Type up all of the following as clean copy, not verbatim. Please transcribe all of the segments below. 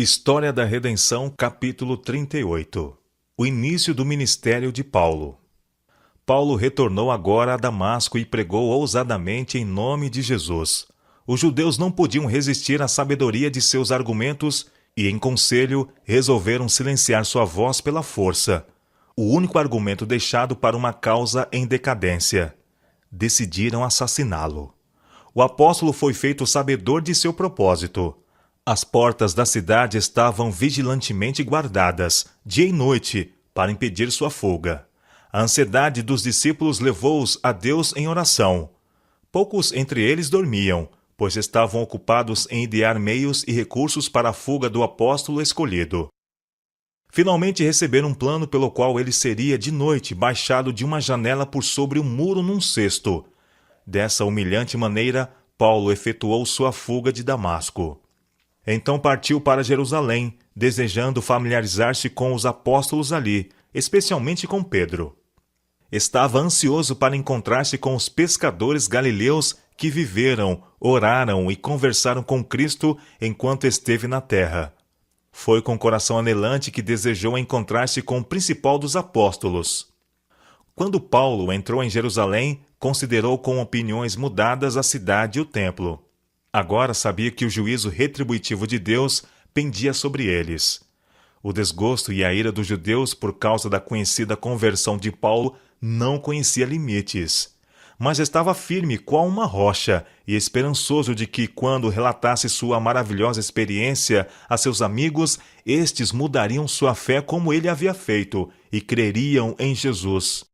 História da Redenção, capítulo 38. O início do ministério de Paulo. Paulo retornou agora a Damasco e pregou ousadamente em nome de Jesus. Os judeus não podiam resistir à sabedoria de seus argumentos e, em conselho, resolveram silenciar sua voz pela força. O único argumento deixado para uma causa em decadência. Decidiram assassiná-lo. O apóstolo foi feito sabedor de seu propósito. As portas da cidade estavam vigilantemente guardadas, dia e noite, para impedir sua fuga. A ansiedade dos discípulos levou-os a Deus em oração. Poucos entre eles dormiam, pois estavam ocupados em idear meios e recursos para a fuga do apóstolo escolhido. Finalmente receberam um plano pelo qual ele seria de noite baixado de uma janela por sobre um muro num cesto. Dessa humilhante maneira, Paulo efetuou sua fuga de Damasco. Então partiu para Jerusalém, desejando familiarizar-se com os apóstolos ali, especialmente com Pedro. Estava ansioso para encontrar-se com os pescadores galileus que viveram, oraram e conversaram com Cristo enquanto esteve na terra. Foi com coração anelante que desejou encontrar-se com o principal dos apóstolos. Quando Paulo entrou em Jerusalém, considerou com opiniões mudadas a cidade e o templo. Agora sabia que o juízo retributivo de Deus pendia sobre eles. O desgosto e a ira dos judeus por causa da conhecida conversão de Paulo não conhecia limites. Mas estava firme qual uma rocha e esperançoso de que, quando relatasse sua maravilhosa experiência a seus amigos, estes mudariam sua fé como ele havia feito e creriam em Jesus.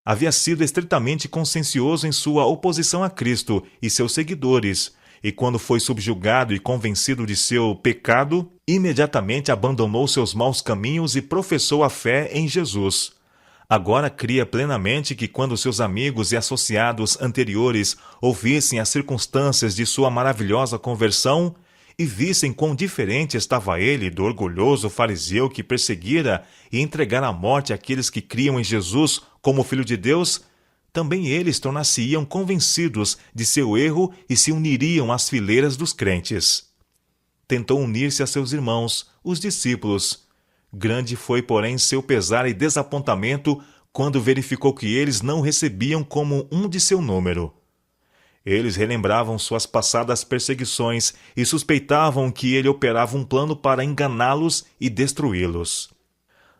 Havia sido estritamente consciencioso em sua oposição a Cristo e seus seguidores, e quando foi subjugado e convencido de seu pecado, imediatamente abandonou seus maus caminhos e professou a fé em Jesus. Agora cria plenamente que quando seus amigos e associados anteriores ouvissem as circunstâncias de sua maravilhosa conversão e vissem quão diferente estava ele do orgulhoso fariseu que perseguira e entregara à morte aqueles que criam em Jesus como Filho de Deus, também eles tornar-se-iam convencidos de seu erro e se uniriam às fileiras dos crentes. Tentou unir-se a seus irmãos, os discípulos. Grande foi, porém, seu pesar e desapontamento quando verificou que eles não o recebiam como um de seu número. Eles relembravam suas passadas perseguições e suspeitavam que ele operava um plano para enganá-los e destruí-los.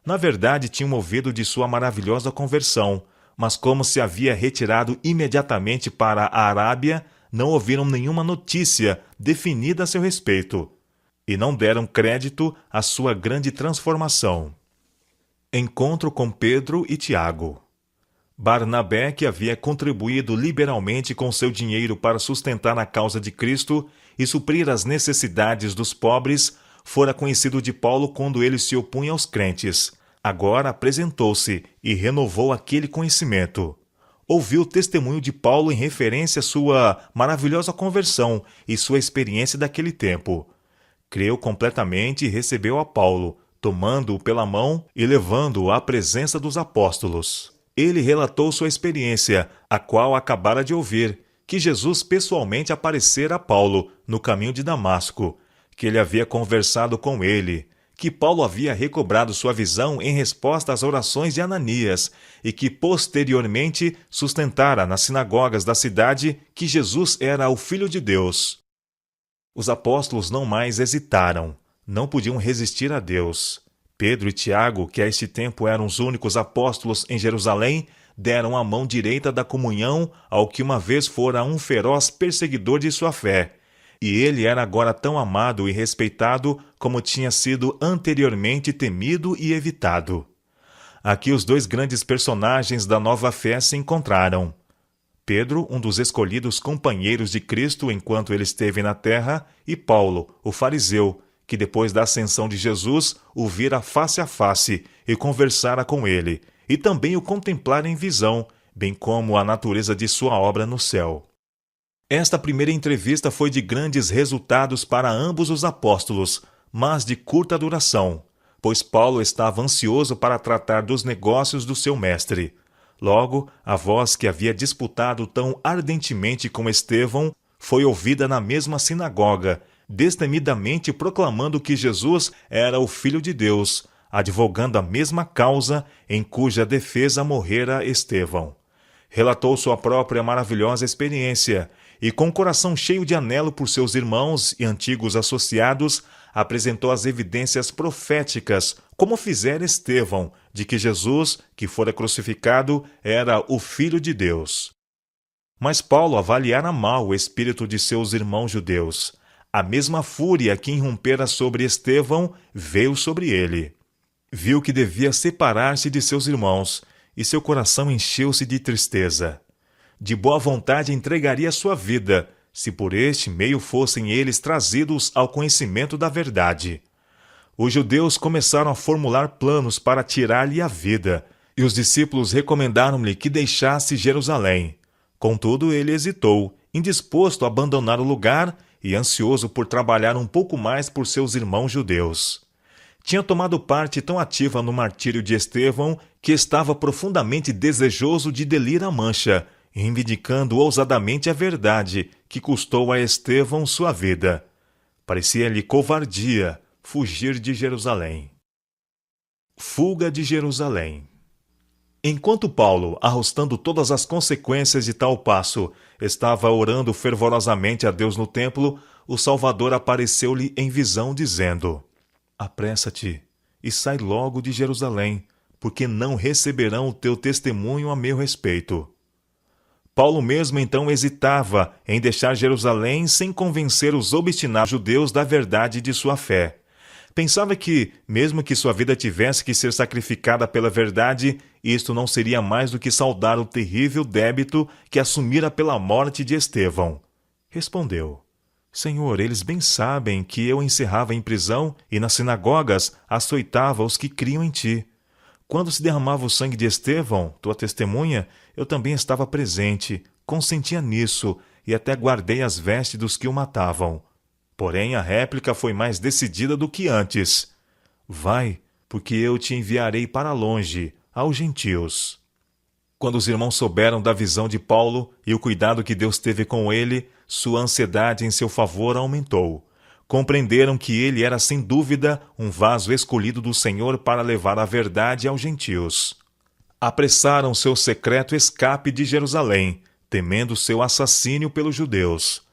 Na verdade, tinham ouvido de sua maravilhosa conversão, mas como se havia retirado imediatamente para a Arábia, não ouviram nenhuma notícia definida a seu respeito, e não deram crédito à sua grande transformação. Encontro com Pedro e Tiago. Barnabé, que havia contribuído liberalmente com seu dinheiro para sustentar a causa de Cristo e suprir as necessidades dos pobres, fora conhecido de Paulo quando ele se opunha aos crentes. Agora apresentou-se e renovou aquele conhecimento. Ouviu o testemunho de Paulo em referência à sua maravilhosa conversão e sua experiência daquele tempo. Creu completamente e recebeu a Paulo, tomando-o pela mão e levando-o à presença dos apóstolos. Ele relatou sua experiência, a qual acabara de ouvir, que Jesus pessoalmente aparecera a Paulo no caminho de Damasco, que ele havia conversado com ele, que Paulo havia recobrado sua visão em resposta às orações de Ananias e que posteriormente sustentara nas sinagogas da cidade que Jesus era o Filho de Deus. Os apóstolos não mais hesitaram, não podiam resistir a Deus. Pedro e Tiago, que a este tempo eram os únicos apóstolos em Jerusalém, deram a mão direita da comunhão ao que uma vez fora um feroz perseguidor de sua fé, e ele era agora tão amado e respeitado como tinha sido anteriormente temido e evitado. Aqui os dois grandes personagens da nova fé se encontraram. Pedro, um dos escolhidos companheiros de Cristo enquanto ele esteve na terra, e Paulo, o fariseu, que depois da ascensão de Jesus o vira face a face e conversara com ele, e também o contemplara em visão, bem como a natureza de sua obra no céu. Esta primeira entrevista foi de grandes resultados para ambos os apóstolos, mas de curta duração, pois Paulo estava ansioso para tratar dos negócios do seu mestre. Logo, a voz que havia disputado tão ardentemente com Estevão foi ouvida na mesma sinagoga, destemidamente proclamando que Jesus era o Filho de Deus, advogando a mesma causa em cuja defesa morrera Estevão. Relatou sua própria maravilhosa experiência e, com o coração cheio de anelo por seus irmãos e antigos associados, apresentou as evidências proféticas, como fizera Estevão, de que Jesus, que fora crucificado, era o Filho de Deus. Mas Paulo avaliara mal o espírito de seus irmãos judeus. A mesma fúria que irrompera sobre Estevão veio sobre ele. Viu que devia separar-se de seus irmãos, e seu coração encheu-se de tristeza. De boa vontade entregaria sua vida, se por este meio fossem eles trazidos ao conhecimento da verdade. Os judeus começaram a formular planos para tirar-lhe a vida, e os discípulos recomendaram-lhe que deixasse Jerusalém. Contudo, ele hesitou, indisposto a abandonar o lugar e ansioso por trabalhar um pouco mais por seus irmãos judeus. Tinha tomado parte tão ativa no martírio de Estevão que estava profundamente desejoso de delir a mancha, reivindicando ousadamente a verdade que custou a Estevão sua vida. Parecia-lhe covardia fugir de Jerusalém. Fuga de Jerusalém. Enquanto Paulo, arrostando todas as consequências de tal passo, estava orando fervorosamente a Deus no templo, o Salvador apareceu-lhe em visão, dizendo: Apressa-te e sai logo de Jerusalém, porque não receberão o teu testemunho a meu respeito. Paulo mesmo então hesitava em deixar Jerusalém sem convencer os obstinados judeus da verdade de sua fé. Pensava que, mesmo que sua vida tivesse que ser sacrificada pela verdade, isto não seria mais do que saldar o terrível débito que assumira pela morte de Estevão. Respondeu: Senhor, eles bem sabem que eu encerrava em prisão e nas sinagogas açoitava os que criam em ti. Quando se derramava o sangue de Estevão, tua testemunha, eu também estava presente, consentia nisso e até guardei as vestes dos que o matavam. Porém, a réplica foi mais decidida do que antes. Vai, porque eu te enviarei para longe, aos gentios. Quando os irmãos souberam da visão de Paulo e o cuidado que Deus teve com ele, sua ansiedade em seu favor aumentou. Compreenderam que ele era sem dúvida um vaso escolhido do Senhor para levar a verdade aos gentios. Apressaram seu secreto escape de Jerusalém, temendo seu assassínio pelos judeus.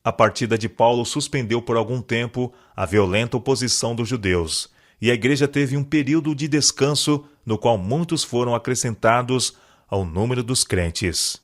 A partida de Paulo suspendeu por algum tempo a violenta oposição dos judeus, e a igreja teve um período de descanso no qual muitos foram acrescentados ao número dos crentes.